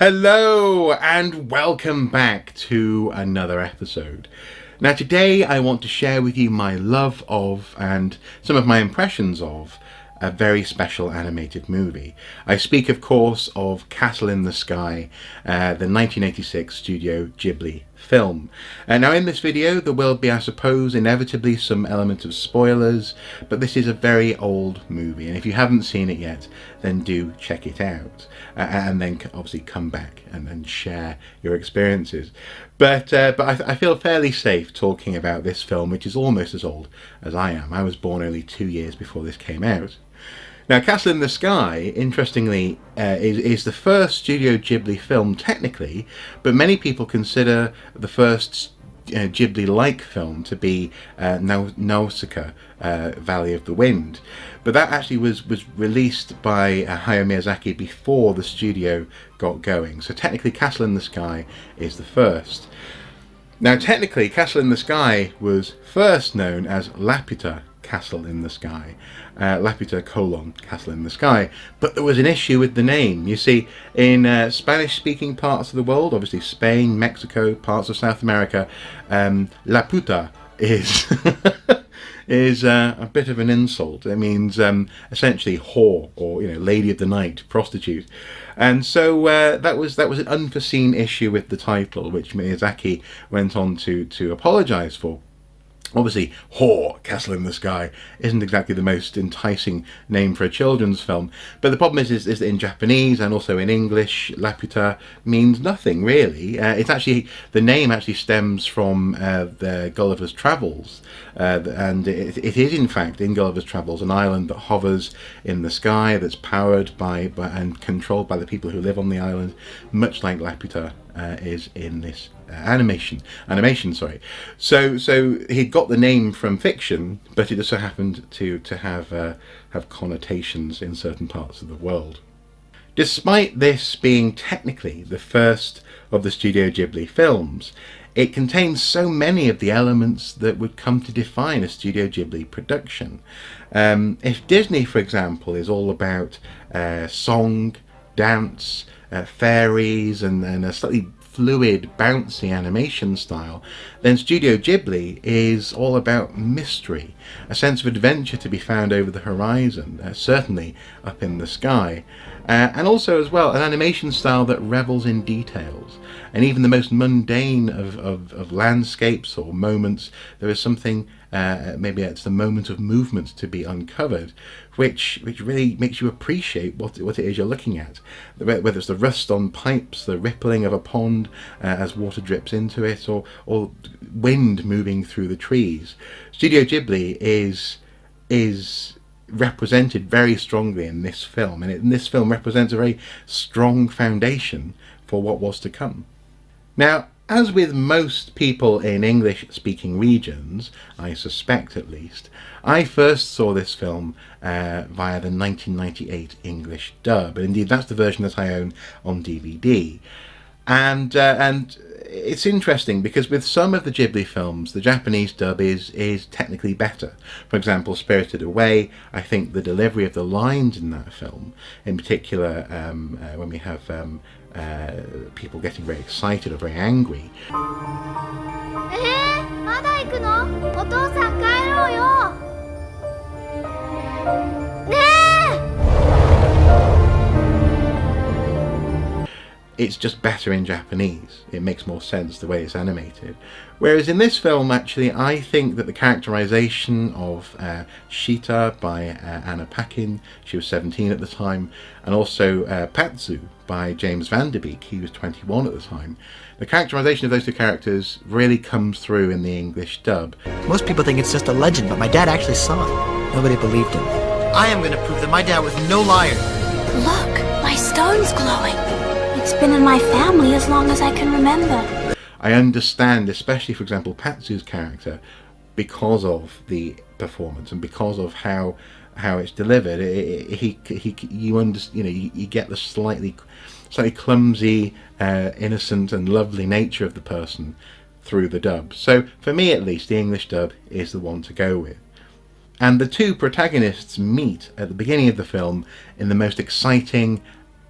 Hello and welcome back to another episode. Now today I want to share with you my love of and some of my impressions of a very special animated movie. I speak of course of Castle in the Sky, the 1986 Studio Ghibli film. Now in this video there will be, I suppose, inevitably some element of spoilers, but this is a very old movie, and if you haven't seen it yet then do check it out, and then obviously come back and share your experiences. But I feel fairly safe talking about this film, which is almost as old as I am. I was born only 2 years before this came out. Now, Castle in the Sky, interestingly, is the first Studio Ghibli film technically, but many people consider the first Ghibli-like film to be Nausicaa, Valley of the Wind. But that actually was released by Hayao Miyazaki before the studio got going. So technically Castle in the Sky is the first. Now technically Castle in the Sky was first known as Laputa, Castle in the Sky. Laputa : Castle in the Sky. But there was an issue with the name. You see, in Spanish-speaking parts of the world, obviously Spain, Mexico, parts of South America, Laputa is is a bit of an insult. It means essentially whore, or lady of the night, prostitute. And so that was an unforeseen issue with the title, which Miyazaki went on to apologise for. Obviously, whore, Castle in the Sky, isn't exactly the most enticing name for a children's film. But the problem is that in Japanese and also in English, Laputa means nothing, really. It's actually, the name actually stems from the Gulliver's Travels. And it is, in fact, in Gulliver's Travels, an island that hovers in the sky, that's powered by and controlled by the people who live on the island, much like Laputa is in this animation. So he got the name from fiction, but it just so happened to have connotations in certain parts of the world. Despite this being technically the first of the Studio Ghibli films, it contains so many of the elements that would come to define a Studio Ghibli production. If Disney, for example, is all about song, dance, fairies, and a slightly fluid, bouncy animation style, then Studio Ghibli is all about mystery, a sense of adventure to be found over the horizon, certainly up in the sky, and also as well an animation style that revels in details. And even the most mundane of landscapes or moments, there is something, maybe it's the moment of movement to be uncovered, which really makes you appreciate what it is you're looking at. Whether it's the rust on pipes, the rippling of a pond as water drips into it, or wind moving through the trees. Studio Ghibli is represented very strongly in this film, and this film represents a very strong foundation for what was to come. Now, as with most people in English-speaking regions, I suspect at least, I first saw this film via the 1998 English dub, and indeed that's the version that I own on DVD. And it's interesting because with some of the Ghibli films, the Japanese dub is technically better. For example, Spirited Away, I think the delivery of the lines in that film, in particular when we have people getting very excited or very angry. It's just better in Japanese. It makes more sense the way it's animated. Whereas in this film, actually, I think that the characterization of Shita by Anna Paquin, she was 17 at the time, and also Patsu by James Van Der Beek, he was 21 at the time. The characterization of those two characters really comes through in the English dub. Most people think it's just a legend, but my dad actually saw it. Nobody believed him. I am going to prove that my dad was no liar. Look, my stone's glowing. It's been in my family as long as I can remember. I understand, especially for example Patsu's character, because of the performance and because of how it's delivered. You get the slightly clumsy, innocent and lovely nature of the person through the dub. So for me at least, the English dub is the one to go with. And the two protagonists meet at the beginning of the film in the most exciting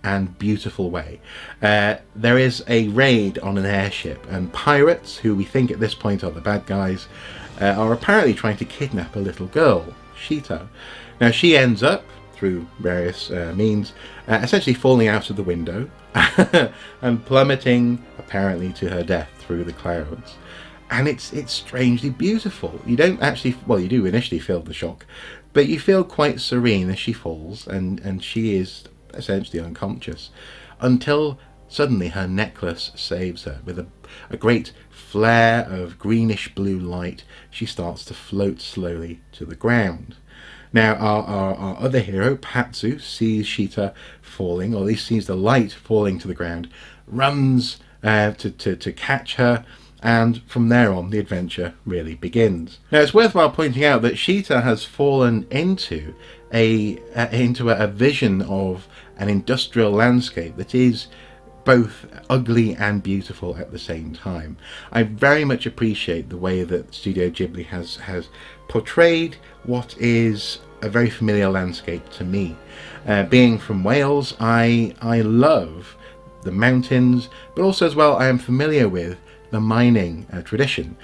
and beautiful way. There is a raid on an airship, and pirates, who we think at this point are the bad guys, are apparently trying to kidnap a little girl, Sheeta. Now she ends up, through various means, essentially falling out of the window and plummeting apparently to her death through the clouds. And it's strangely beautiful. You don't actually, well, you do initially feel the shock, but you feel quite serene as she falls, and she is essentially unconscious until suddenly her necklace saves her. With a great flare of greenish blue light, she starts to float slowly to the ground. Now our other hero, Patsu, sees Sheeta falling, or at least sees the light falling to the ground, runs to catch her, and from there on the adventure really begins. Now it's worthwhile pointing out that Sheeta has fallen into a vision of an industrial landscape that is both ugly and beautiful at the same time. I very much appreciate the way that Studio Ghibli has portrayed what is a very familiar landscape to me. Being from Wales, I love the mountains, but also as well I am familiar with the mining tradition.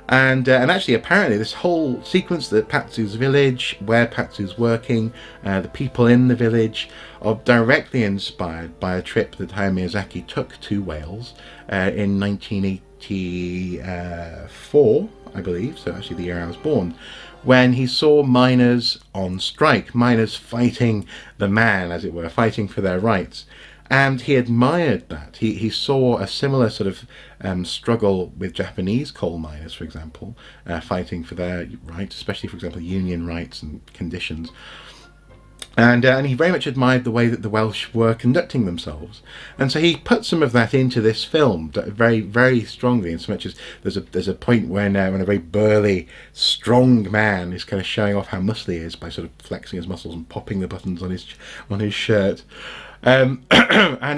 And actually, apparently, this whole sequence, that Patsu's village, where Patsu's working, the people in the village, are directly inspired by a trip that Hayao Miyazaki took to Wales in 1984, I believe, so actually the year I was born, when he saw miners on strike, miners fighting the man, as it were, fighting for their rights. And he admired that. He saw a similar sort of struggle with Japanese coal miners, for example, fighting for their rights, especially, for example, union rights and conditions. And he very much admired the way that the Welsh were conducting themselves. And so he put some of that into this film very, very strongly, in so much as there's a point when a very burly, strong man is kind of showing off how muscly he is by sort of flexing his muscles and popping the buttons on his shirt. And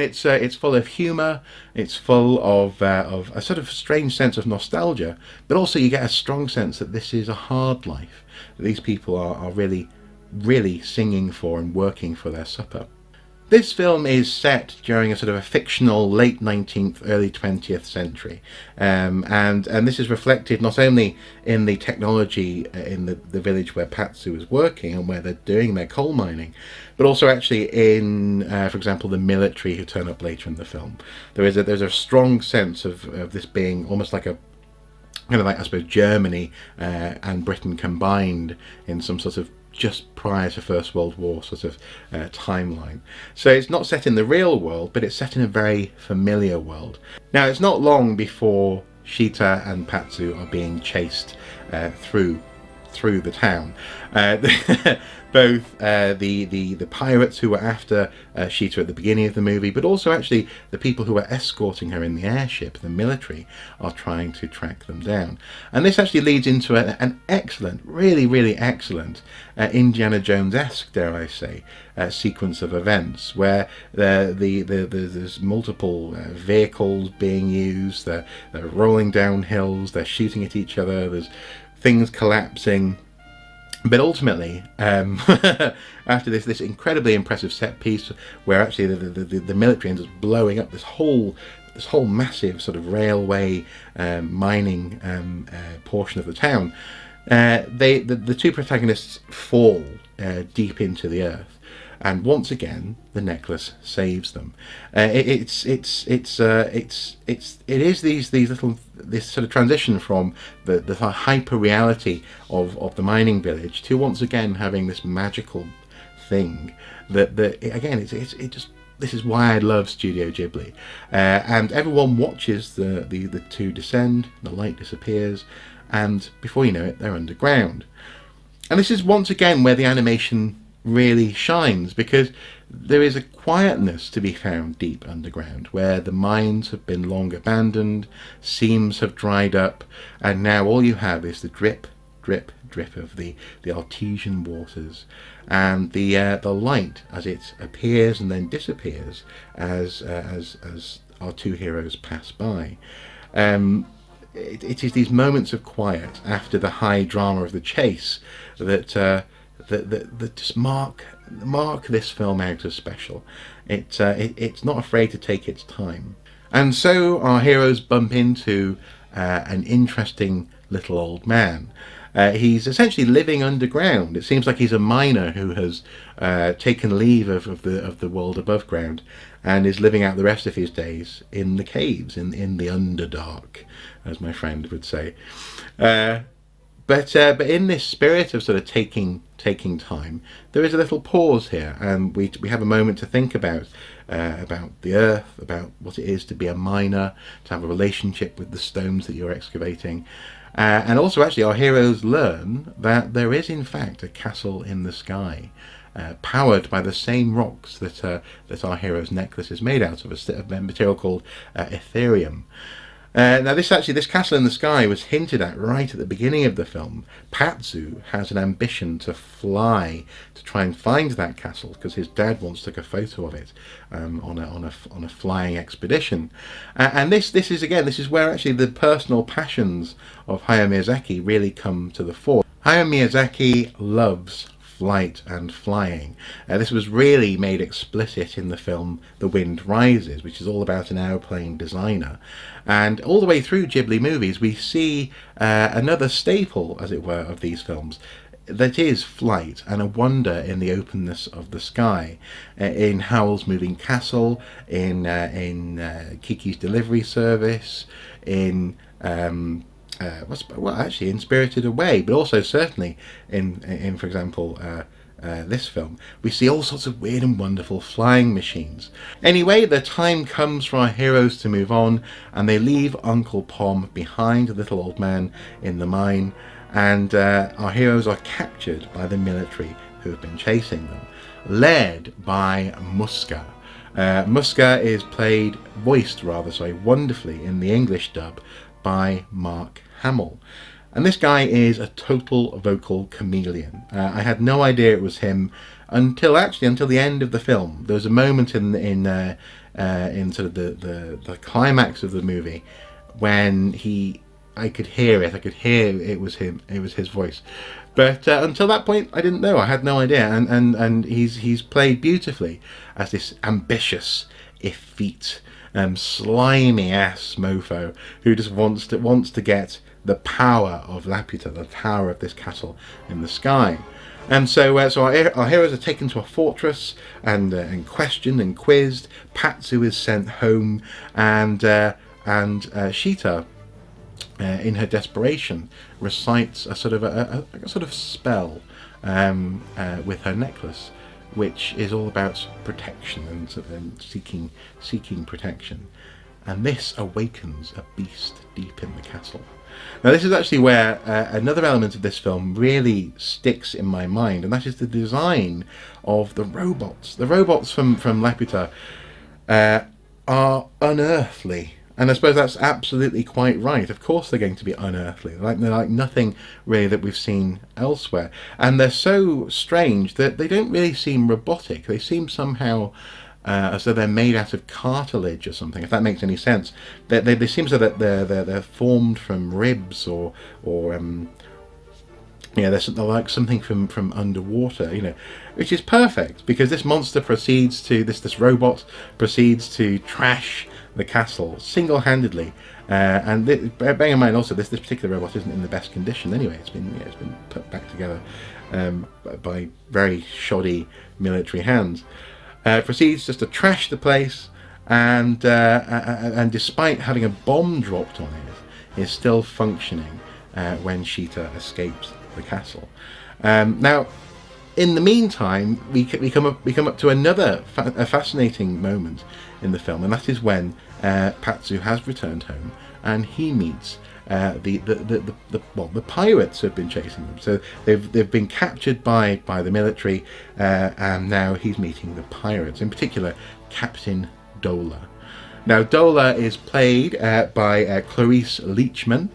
it's full of humour. It's full of a sort of strange sense of nostalgia, but also you get a strong sense that this is a hard life, that these people are really singing for and working for their supper. This film is set during a sort of a fictional late 19th, early 20th century, and this is reflected not only in the technology in the village where Patsu is working and where they're doing their coal mining, but also actually in, for example, the military who turn up later in the film. There's a strong sense of this being almost like a kind of like, I suppose, Germany and Britain combined in some sort of just prior to First World War sort of timeline. So it's not set in the real world, but it's set in a very familiar world. Now it's not long before Sheeta and Patsu are being chased through the town. Both the pirates who were after Sheeta at the beginning of the movie, but also actually the people who were escorting her in the airship, the military, are trying to track them down. And this actually leads into an excellent, really excellent Indiana Jones-esque, dare I say, sequence of events where there's multiple vehicles being used, they're rolling down hills, they're shooting at each other, there's things collapsing. But ultimately, after this incredibly impressive set piece, where actually the military ends up blowing up this whole massive sort of railway mining portion of the town, the two protagonists fall deep into the earth. And once again, the necklace saves them. It is this sort of transition from the hyper reality of the mining village to once again having this magical thing that again this is why I love Studio Ghibli. And everyone watches the two descend, the light disappears, and before you know it, they're underground. And this is once again where the animation really shines, because there is a quietness to be found deep underground, where the mines have been long abandoned, seams have dried up, and now all you have is the drip of the artesian waters, and the light as it appears and then disappears as our two heroes pass by. It is these moments of quiet after the high drama of the chase that just mark this film out as special. It's not afraid to take its time. And so our heroes bump into an interesting little old man. He's essentially living underground. It seems like he's a miner who has taken leave of the world above ground and is living out the rest of his days in the caves, in the Underdark, as my friend would say. But in this spirit of sort of taking time, there is a little pause here, and we have a moment to think about the earth, about what it is to be a miner, to have a relationship with the stones that you're excavating, and also actually our heroes learn that there is in fact a castle in the sky, powered by the same rocks that our hero's necklace is made out of, a material called Ethereum. Now this castle in the sky was hinted at right at the beginning of the film. Patsu has an ambition to fly to try and find that castle because his dad once took a photo of it on a flying expedition. And this is where actually the personal passions of Hayao Miyazaki really come to the fore. Hayao Miyazaki loves flight and flying. This was really made explicit in the film The Wind Rises, which is all about an aeroplane designer. And all the way through Ghibli movies, we see another staple, as it were, of these films. That is flight and a wonder in the openness of the sky. In Howl's Moving Castle, in Kiki's Delivery Service, in in Spirited Away, but also certainly in for example, this film, we see all sorts of weird and wonderful flying machines. Anyway, the time comes for our heroes to move on, and they leave Uncle Pom behind, the little old man in the mine, and our heroes are captured by the military who have been chasing them, led by Muska. Muska is voiced wonderfully in the English dub by Mark Hamill. And this guy is a total vocal chameleon. I had no idea it was him until the end of the film. There was a moment in sort of the climax of the movie when I could hear it. I could hear it was him. It was his voice. But until that point, I didn't know. I had no idea. And he's played beautifully as this ambitious, effete, slimy ass mofo who just wants to get the power of Laputa, the power of this castle in the sky. And so our heroes are taken to a fortress and questioned and quizzed. Patsu is sent home, and Shita, in her desperation, recites a sort of spell with her necklace, which is all about protection and seeking protection. And this awakens a beast deep in the castle. Now this is actually where another element of this film really sticks in my mind, and that is the design of the robots. The robots from Laputa are unearthly. And I suppose that's absolutely quite right. Of course they're going to be unearthly. They're like nothing really that we've seen elsewhere. And they're so strange that they don't really seem robotic. They seem somehow as though they're made out of cartilage or something, if that makes any sense. They seem so that they're formed from ribs or they're like something from underwater, which is perfect because this robot proceeds to trash the castle single-handedly, and bearing in mind also this particular robot isn't in the best condition anyway. It's been put back together by very shoddy military hands. Proceeds just to trash the place, and despite having a bomb dropped on it, is still functioning when Shita escapes the castle. Now, in the meantime, we come up to another fascinating moment in the film, and that is when Patsu has returned home and he meets the pirates who have been chasing them. So they've been captured by the military, and now he's meeting the pirates, in particular Captain Dola. Now Dola is played by Clarice Leachman,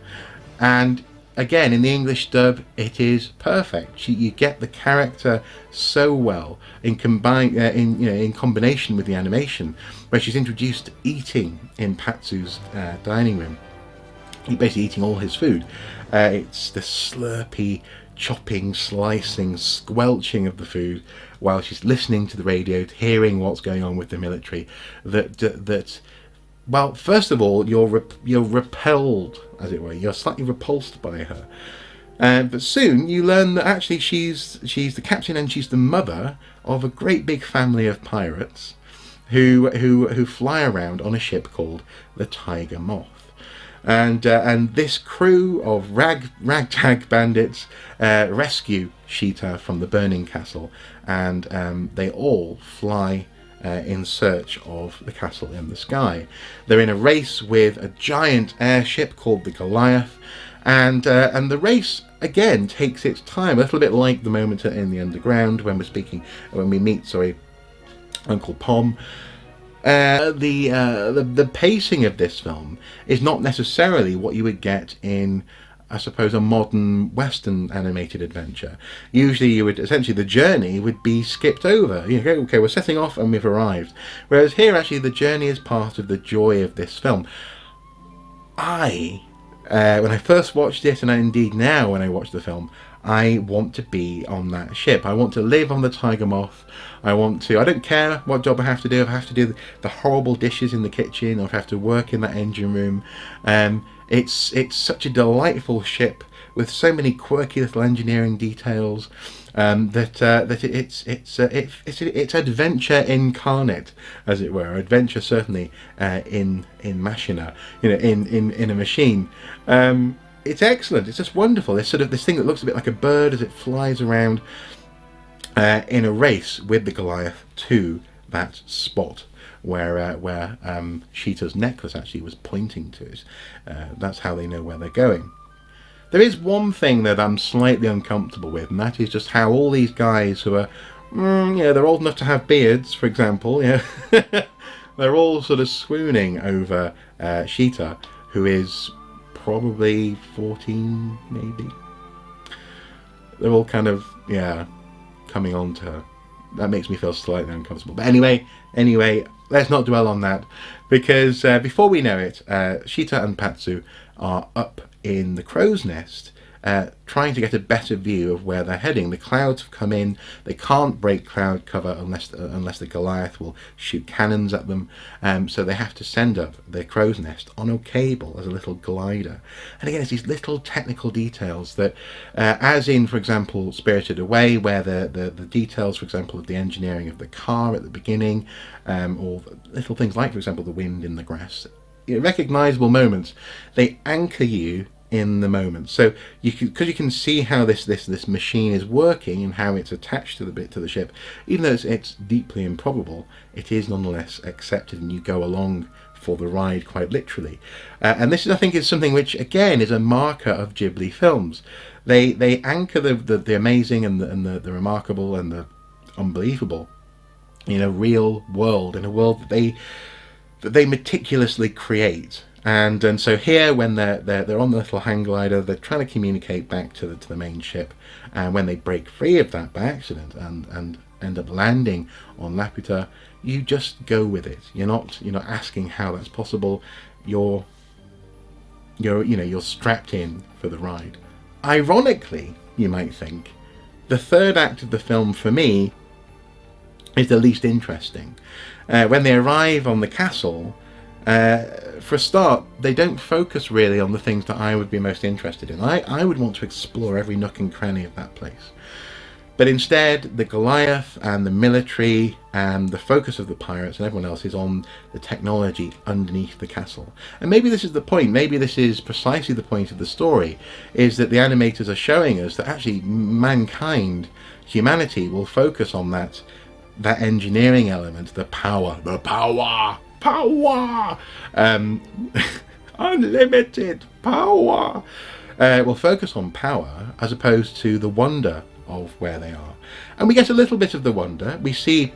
and again in the English dub it is perfect. You get the character so well in combination with the animation, where she's introduced to eating in Patsu's dining room. Basically eating all his food. It's the slurpy, chopping, slicing, squelching of the food while she's listening to the radio, hearing what's going on with the military, that well, first of all, you're repelled, as it were. You're slightly repulsed by her. But soon you learn that actually she's the captain and she's the mother of a great big family of pirates who fly around on a ship called the Tiger Moth. And this crew of ragtag bandits rescue Sheeta from the burning castle, and they all fly in search of the castle in the sky. They're in a race with a giant airship called the Goliath, and the race again takes its time, a little bit like the moment in the underground when we meet Uncle Pom. The pacing of this film is not necessarily what you would get in, I suppose, a modern Western animated adventure. Usually the journey would be skipped over. You go, okay, we're setting off and we've arrived. Whereas here, actually, the journey is part of the joy of this film. When I first watched it, and indeed now when I watch the film, I want to be on that ship. I want to live on the Tiger Moth. I don't care what job I have to do. If I have to do the horrible dishes in the kitchen, or if I have to work in that engine room. It's such a delightful ship with so many quirky little engineering details that it's adventure incarnate, as it were. Adventure certainly in machina, in a machine. It's excellent. It's just wonderful. It's sort of this thing that looks a bit like a bird as it flies around in a race with the Goliath to that spot where Sheeta's necklace actually was pointing to it. That's how they know where they're going. There is one thing that I'm slightly uncomfortable with, and that is just how all these guys who are, they're old enough to have beards, for example, they're all sort of swooning over Sheeta, who is probably 14, maybe. They're all kind of, coming on to her. That makes me feel slightly uncomfortable. But anyway, let's not dwell on that, because before we know it, Sheeta and Patsu are up in the crow's nest, trying to get a better view of where they're heading. The clouds have come in. They can't break cloud cover unless the Goliath will shoot cannons at them. So they have to send up their crow's nest on a cable as a little glider. And again, it's these little technical details that, as in, for example, Spirited Away, where the details, for example, of the engineering of the car at the beginning, or little things like, for example, the wind in the grass, recognizable moments, they anchor you in the moment. So because you can see how this machine is working and how it's attached to the ship, even though it's deeply improbable, it is nonetheless accepted, and you go along for the ride quite literally. And this, I think, is something which again is a marker of Ghibli films. They anchor the amazing and the remarkable and the unbelievable in a real world, in a world that they meticulously create. And so here, when they're on the little hang glider, they're trying to communicate back to the main ship, and when they break free of that by accident and end up landing on Laputa, you just go with it. You're not asking how that's possible. You're strapped in for the ride. Ironically, you might think, the third act of the film for me is the least interesting. When they arrive on the castle, for a start, they don't focus really on the things that I would be most interested in. I would want to explore every nook and cranny of that place. But instead, the Goliath and the military and the focus of the pirates and everyone else is on the technology underneath the castle. And maybe this is the point, maybe this is precisely the point of the story, is that the animators are showing us that actually mankind, humanity, will focus on that engineering element, the power, unlimited power. We'll focus on power as opposed to the wonder of where they are. And we get a little bit of the wonder. We see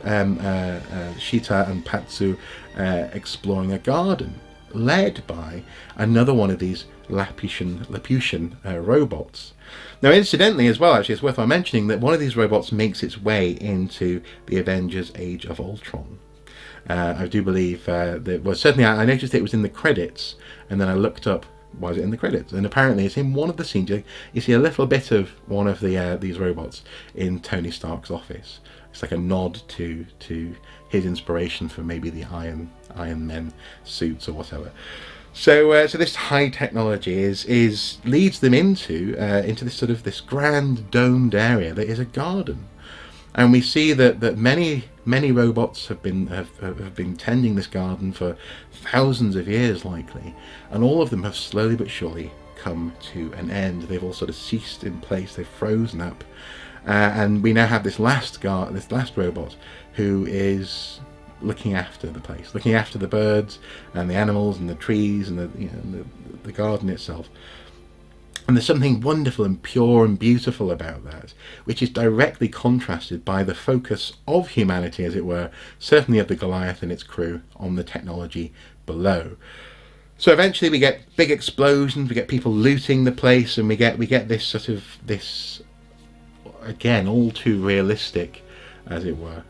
Sheeta and Patsu exploring a garden led by another one of these Laputan robots. Now, incidentally as well, actually, it's worth mentioning that one of these robots makes its way into the Avengers Age of Ultron. I do believe that, well, certainly I noticed it was in the credits, and then I looked up, why is it in the credits? And apparently it's in one of the scenes. You see a little bit of one of these robots in Tony Stark's office. it's like a nod to his inspiration for maybe the Iron Men suits or whatever. So this high technology leads them into this sort of this grand domed area that is a garden, and we see that many robots have been tending this garden for thousands of years likely, and all of them have slowly but surely come to an end. They've all sort of ceased in place. They've frozen up, and we now have this last robot who is looking after the place, looking after the birds and the animals and the trees and the garden itself. And there's something wonderful and pure and beautiful about that, which is directly contrasted by the focus of humanity, as it were, certainly of the Goliath and its crew, on the technology below. So eventually we get big explosions, we get people looting the place, and we get this sort of this, again, all too realistic, as it were,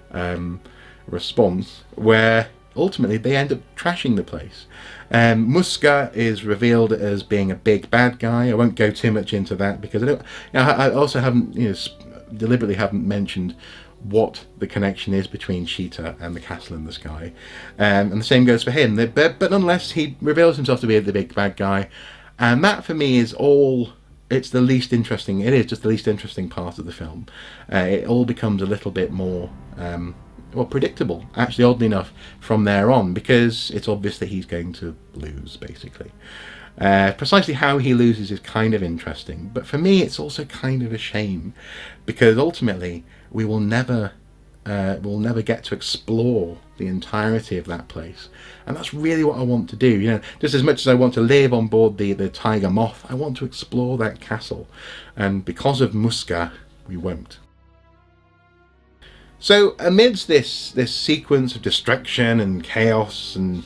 response, where ultimately they end up trashing the place. Muska is revealed as being a big bad guy. I won't go too much into that because I also haven't, deliberately haven't mentioned what the connection is between Sheeta and the castle in the sky, and the same goes for him. But nonetheless, he reveals himself to be the big bad guy, and that for me is all. It's the least interesting. It is just the least interesting part of the film. It all becomes a little bit more predictable, actually, oddly enough, from there on, because it's obvious that he's going to lose, basically. Precisely how he loses is kind of interesting, but for me it's also kind of a shame, because ultimately we will never get to explore the entirety of that place, and that's really what I want to do. Just as much as I want to live on board the Tiger Moth, I want to explore that castle, and because of Muska, we won't. So amidst this sequence of destruction and chaos and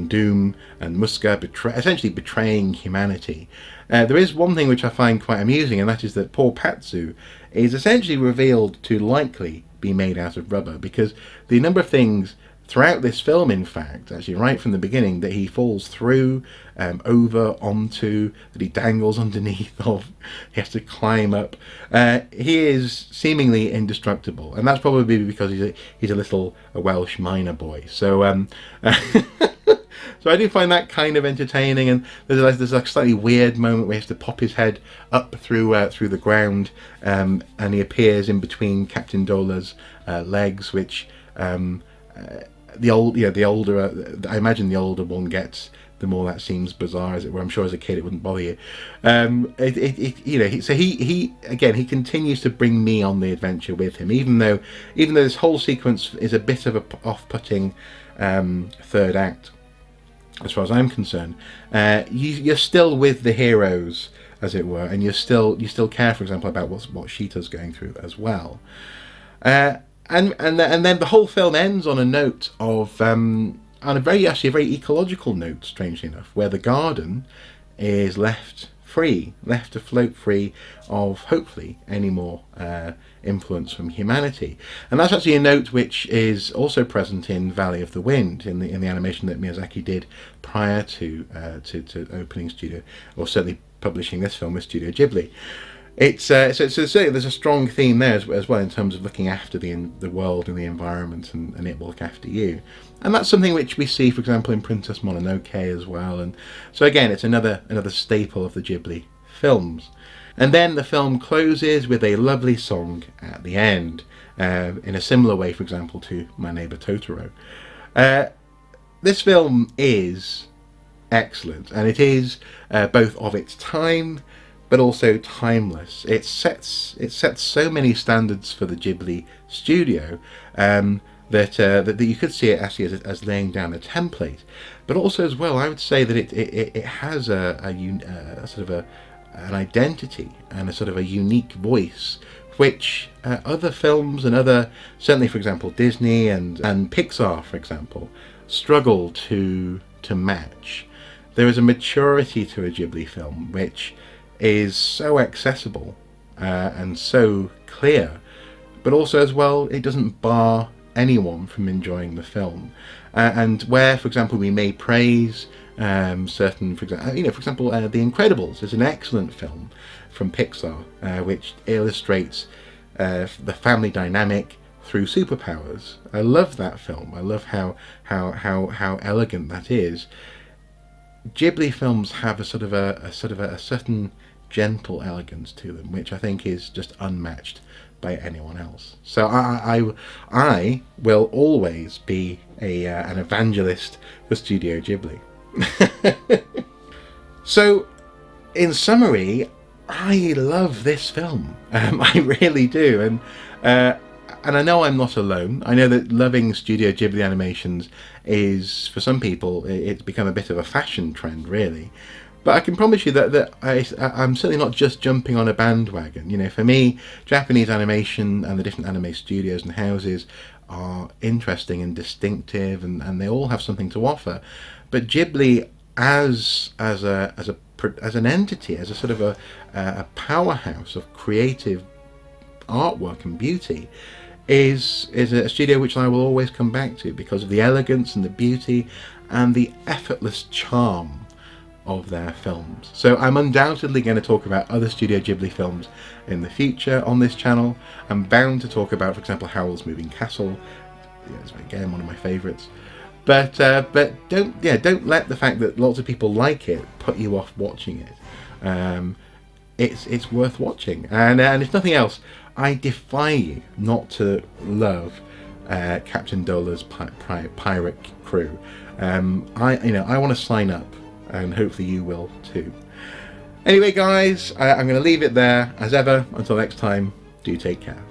doom and Muska essentially betraying humanity, there is one thing which I find quite amusing, and that is that poor Patsu is essentially revealed to likely be made out of rubber, because the number of things throughout this film, in fact, actually right from the beginning, that he falls through, over, onto, that he dangles underneath of, he has to climb up. He is seemingly indestructible, and that's probably because he's a Welsh miner boy. So so I do find that kind of entertaining, and there's a slightly weird moment where he has to pop his head up through the ground, and he appears in between Captain Dola's legs, which the older I imagine the older one gets, the more that seems bizarre, as it were. I'm sure as a kid it wouldn't bother you. So he continues to bring me on the adventure with him, even though this whole sequence is a bit of a off-putting third act, as far as I'm concerned. You're still with the heroes, as it were, and you still care, for example, about what Sheeta's going through as well. And then the whole film ends on a note of on a very ecological note, strangely enough, where the garden is left to float free of hopefully any more influence from humanity. And that's actually a note which is also present in Valley of the Wind, in the animation that Miyazaki did prior to opening studio, or certainly publishing this film with Studio Ghibli. It's so there's a strong theme there as well, in terms of looking after the world and the environment, and it will look after you. And that's something which we see, for example, in Princess Mononoke as well. And so again, it's another staple of the Ghibli films. And then the film closes with a lovely song at the end, in a similar way, for example, to My Neighbor Totoro. This film is excellent, and it is both of its time, but also timeless. It sets so many standards for the Ghibli studio that you could see it actually as laying down a template. But also as well, I would say that it has a sort of an identity and a sort of a unique voice, which other films and certainly, for example, Disney and Pixar, for example, struggle to match. There is a maturity to a Ghibli film which is so accessible and so clear, but also as well, it doesn't bar anyone from enjoying the film. And where, for example, we may praise certain, for example, The Incredibles is an excellent film from Pixar, which illustrates the family dynamic through superpowers. I love that film. I love how elegant that is. Ghibli films have a certain gentle elegance to them, which I think is just unmatched by anyone else. So I will always be an evangelist for Studio Ghibli. So, in summary, I love this film. I really do, and I know I'm not alone. I know that loving Studio Ghibli animations is, for some people, it's become a bit of a fashion trend, really. But I can promise you that I'm certainly not just jumping on a bandwagon. You know, for me, Japanese animation and the different anime studios and houses are interesting and distinctive, and they all have something to offer. But Ghibli, as an entity, as a sort of a powerhouse of creative artwork and beauty, is a studio which I will always come back to because of the elegance and the beauty and the effortless charm of their films. So I'm undoubtedly going to talk about other Studio Ghibli films in the future on this channel. I'm bound to talk about, for example, Howl's Moving Castle. Yeah, it's again one of my favourites. But don't let the fact that lots of people like it put you off watching it. It's worth watching, and if nothing else, I defy you not to love Captain Dola's pirate crew. I want to sign up, and hopefully you will too. Anyway, guys, I'm going to leave it there. As ever, until next time, do take care.